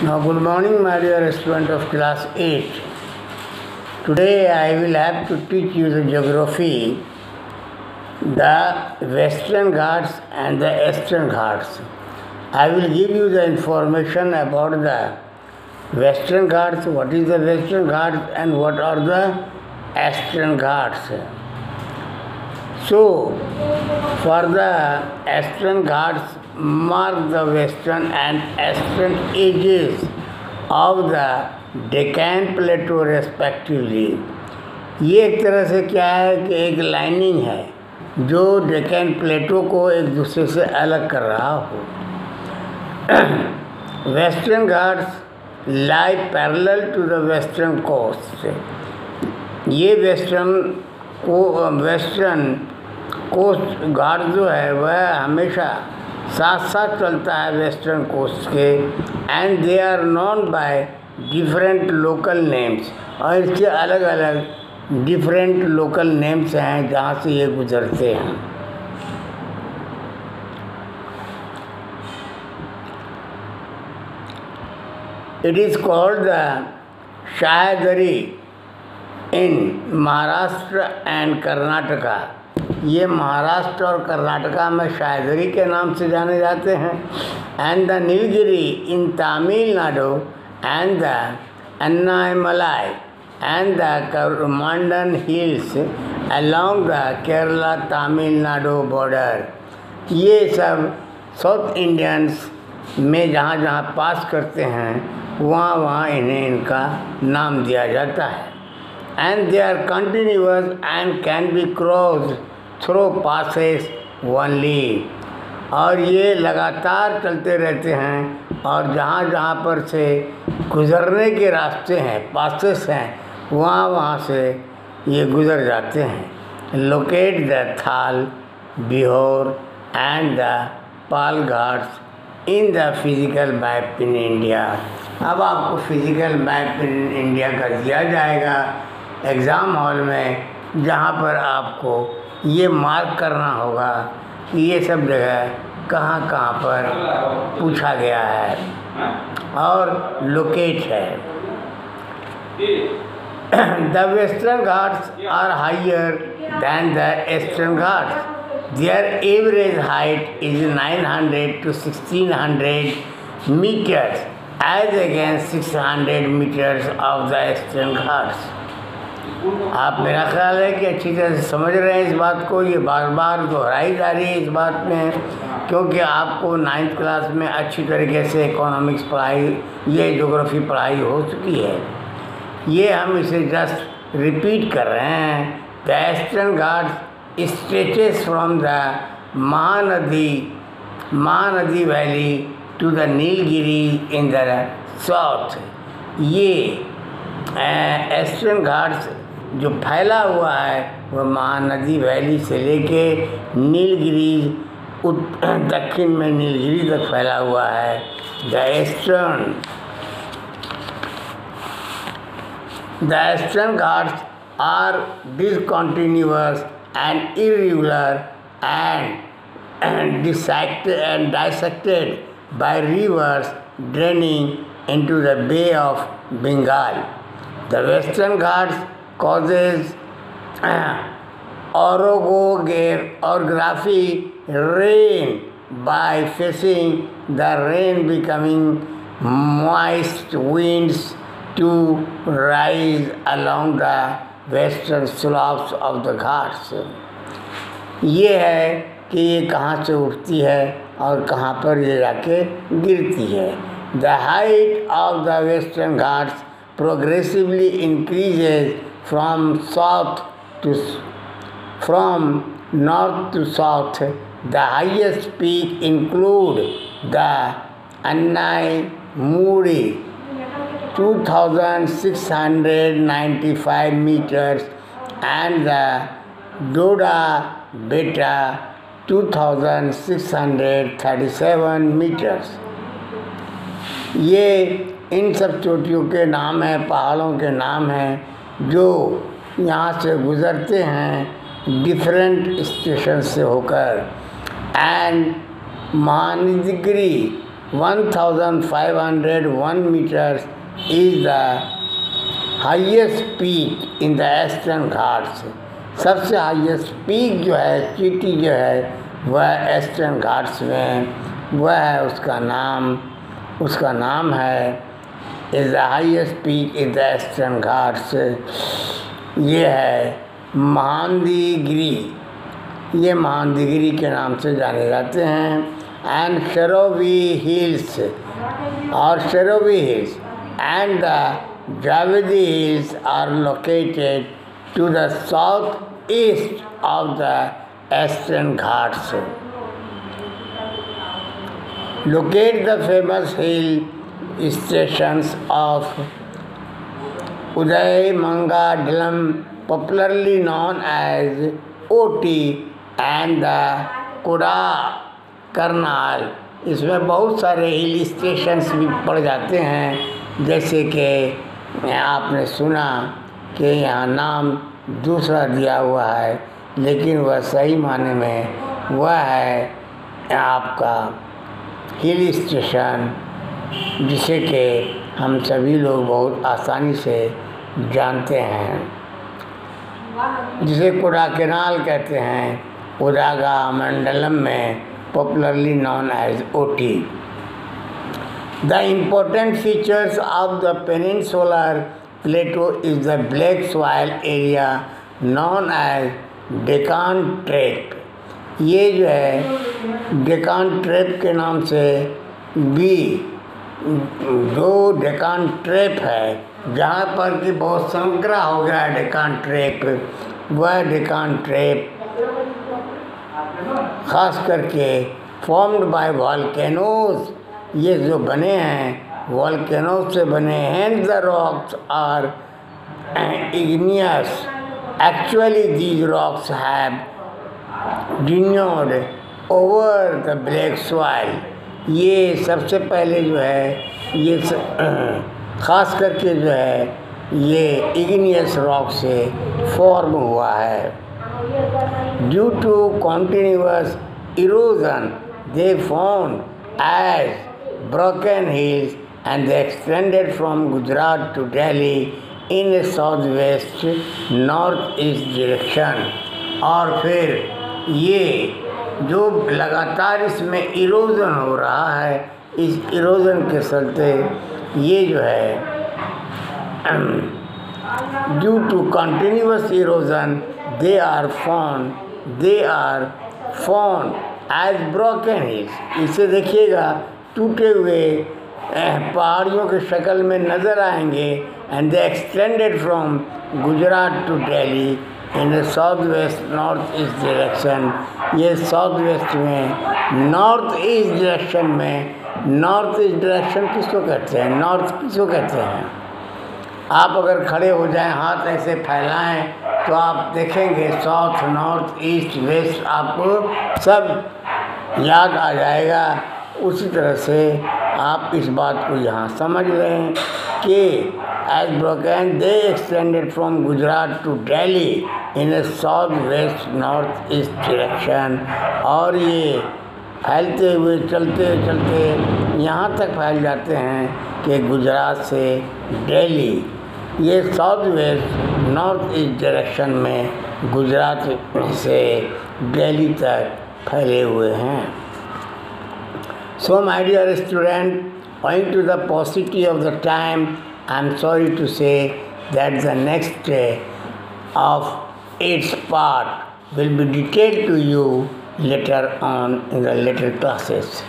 Now, good morning, my dear student of class 8. Today, I will have to teach you the geography, the Western Ghats and the Eastern Ghats. I will give you the information about the Western Ghats, what is the Western Ghats and what are the Eastern Ghats. So, for the Eastern Ghats, mark the western and eastern edges of the Deccan Plateau respectively. ये एक तरह से क्या है कि एक lining है जो डेक्कन प्लेटो को एक दूसरे से अलग कर रहा हो. Western Ghats lie parallel to the western coast. ये वेस्टर्न कोस्ट घाट जो है वह हमेशा साथ साथ चलता है वेस्टर्न कोस्ट के. And they are known by different local names, और इसके अलग अलग डिफरेंट लोकल नेम्स हैं जहाँ से ये गुजरते हैं. It is called the Sahyadri in Maharashtra and Karnataka. ये महाराष्ट्र और कर्नाटका में शायदरी के नाम से जाने जाते हैं. And the Nilgiri in Tamil Nadu and the Anamalai and the cardamom hills along the Kerala Tamil Nadu border. ये सब साउथ इंडियंस में जहाँ जहाँ पास करते हैं वहाँ वहाँ इन्हें इनका नाम दिया जाता है. And they are continuous and can be crossed through passes only. और ये लगातार चलते रहते हैं और जहाँ जहाँ पर से गुज़रने के रास्ते हैं, पासेस हैं, वहाँ वहाँ से ये गुज़र जाते हैं. Locate the Thal, Bhor and the Pal ghats in the physical map in India. अब आपको फिज़िकल मैप इन इंडिया का दिया जाएगा एग्ज़ाम हॉल में, जहाँ पर आपको ये मार्क करना होगा कि ये सब जगह कहाँ कहाँ पर पूछा गया है और लोकेट है. The Western Ghats are higher than the eastern Ghats. Their average height is 900 to 1600 metres as against 600 metres of the eastern Ghats. आप, मेरा ख्याल है कि अच्छी तरह से समझ रहे हैं इस बात को. ये बार बार दोहराई जा रही है इस बात में, क्योंकि आपको 9th क्लास में अच्छी तरीके से इकोनॉमिक्स पढ़ाई, ये ज्योग्राफी पढ़ाई हो चुकी है. ये हम इसे जस्ट रिपीट कर रहे हैं. The Eastern Ghat stretches from the Mahanadi valley to the Nilgiri in the south. ये ईस्टर्न घाट्स जो फैला हुआ है वह महानदी वैली से लेके नीलगिरी दक्षिण में नीलगिरी तक फैला हुआ है. The eastern Ghats are discontinuous and irregular and dissected by rivers draining into the Bay of Bengal. The Western Ghats causes orography rain by facing the rain becoming moist winds to rise along the western slopes of the Ghats. ये है कि ये कहाँ से उठती है और कहाँ पर ये जाके गिरती है. The height of the Western Ghats progressively increases from north to south. The highest peak include the Annai Muri 2,695 meters and the Doda Beta 2,637 meters. ये इन सब चोटियों के नाम हैं, पहाड़ों के नाम हैं जो यहाँ से गुज़रते हैं डिफरेंट स्टेशन से होकर. And Mahendragiri 1501 meters is the highest peak in the Eastern Ghats। सबसे हाईएस्ट पीक जो है, चीटी जो है, वह ईस्टर्न घाट्स में वह है, उसका नाम है is the highest peak in the eastern Ghats. ये है महानदीगिरी, ये महानदीगिरी के नाम से जाने जाते हैं। And Shevaroy hills and the Javadi hills are located to the south east of the eastern ghats. Locate the famous hill stations of Udaimangalam, popularly known as OT, and the Kodaikanal। इसमें बहुत सारे हिल स्टेशंस भी पड़ जाते हैं, जैसे कि आपने सुना कि यहाँ नाम दूसरा दिया हुआ है, लेकिन वह सही माने में वह है आपका हिल स्टेशन, जिसे कि हम सभी लोग बहुत आसानी से जानते हैं, जिसे कोडाकेनाल कहते हैं, उदागामंडलम में popularly known as Ooty. The important features of the peninsular plateau is the black soil area known as Deccan trap. ये जो है डेकान ट्रैप के नाम से भी जो डेकान ट्रैप है, जहाँ पर कि बहुत संकरा हो गया है डेकान ट्रैप, वह डेकान ट्रैप ख़ास करके फॉर्म्ड बाय वॉल्केनोज, ये जो बने हैं वॉल्केनोज से बने हैं। The rocks are igneous। Actually these rocks have denuded over the black soil. ये सबसे पहले जो है, ये ख़ास करके जो है ये इग्नियस रॉक से फॉर्म हुआ है। Due to continuous erosion they found as broken hills and they extended from Gujarat to Delhi in a south west north east direction. और फिर ये जो लगातार इसमें इरोजन हो रहा है, इस इरोजन के चलते ये जो है due to continuous erosion they are found as broken hills. इसे देखिएगा टूटे हुए पहाड़ियों के शक्ल में नज़र आएंगे। And they extended from Gujarat to Delhi in south west north east direction. ये साउथ वेस्ट में नॉर्थ ईस्ट डायरेक्शन में, नॉर्थ ईस्ट डायरेक्शन किसको कहते हैं, नॉर्थ किसको कहते हैं? आप अगर खड़े हो जाएं, हाथ ऐसे फैलाएं, तो आप देखेंगे साउथ नॉर्थ ईस्ट वेस्ट आपको सब याद आ जाएगा। उसी तरह से आप इस बात को यहाँ समझ लें कि as broken they extended from Gujarat to Delhi in a south west north east direction. और ये फैलते हुए चलते चलते यहाँ तक फैल जाते हैं कि गुजरात से दिल्ली, ये south west north east direction में गुजरात से दिल्ली तक फैले हुए हैं। So my dear student, owing to the paucity of the time, I am sorry to say that the next of its part will be detailed to you later on in the later classes.